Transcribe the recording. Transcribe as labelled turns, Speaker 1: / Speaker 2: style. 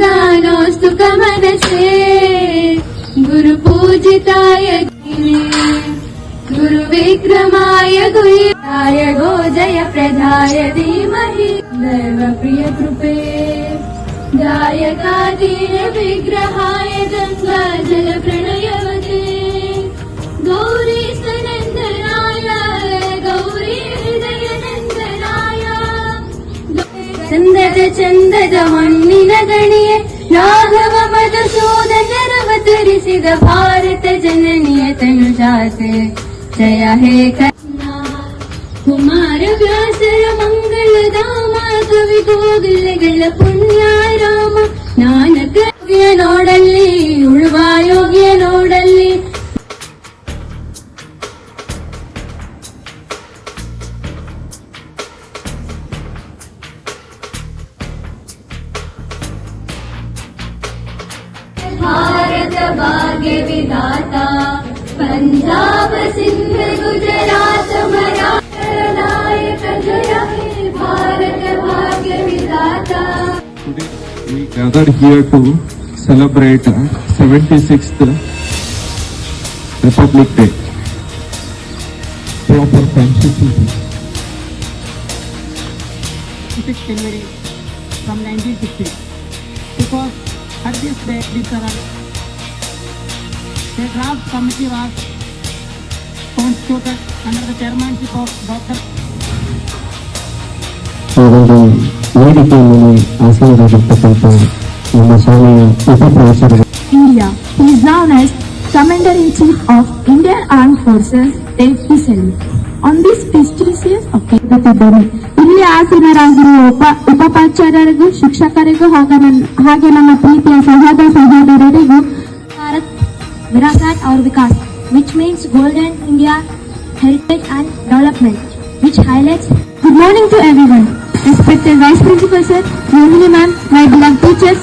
Speaker 1: गानोस्तु कमनसे गुरु पूजिताय गुरु विक्रमाय गुह्याय गोजय प्रदाय धीमहि दैव प्रिय कृपे गायकाधीन विग्रहाय गंगा जल प्रणयवते गौरी सनंदनाय गौरी हृदय नंदनाय ಚಂದದ ಚಂದದ ಮಣ್ಣಿನ ಗಣಿಯೇ ರಾಘವ ಮಧುಸೂದನರವತರಿಸಿದ ಭಾರತ ಜನನಿಯ ತನುಜಾತೆ ಜಯ ಹೇ ಕನ್ನಾ ಕುಮಾರ ವ್ಯಾಸರ ಮಂಗಳ ಧಾಮ ಕವಿ ಗೋಗಲಗಳ ಪುಣ್ಯ ರಾಮ ನಾನಕ ನೋಡಲ್ಲಿ ಉಳುವ ಯೋಗ್ಯ ನೋಡಲ್ಲಿ भारत भाग्य विधाता पंजाब सिंध गुजरात मराठा नायक जय हे भारत भाग्य विधाता.
Speaker 2: Today we gathered here to celebrate 76th Republic Day. Proper constitution.
Speaker 3: 6th January from 1960. Because at this day, the draft committee was constituted under the chairmanship of Dr.
Speaker 4: ವೇದಿಕೆಯಲ್ಲಿ ಆಸೀನರಾಗಿರ್ತಕ್ಕಂಥ ನಮ್ಮ ಶಾಲೆಯ ಉಪಪ್ರೊಫೆಸರ್
Speaker 5: India, who is known as Commander-in-Chief of Indian Armed Forces, takes the salute. On this prestigious occasion, ಇಲ್ಲಿ ಆಸೀನರಾಗಿರುವ ಉಪಾಚಾರ್ಯರಿಗೂ ಶಿಕ್ಷಕರಿಗೂ ಹಾಗೆ ನಮ್ಮ ಪ್ರೀತಿಯ ಸಹೋದರ ಸಹೋದರರಿಗೂ ಭಾರತ್ ವಿರಾಸತ್ और विकास, which means golden India heritage and development, which highlights. Good morning to everyone. Respected Vice Principal Sir, Rohini Ma'am, my beloved teachers,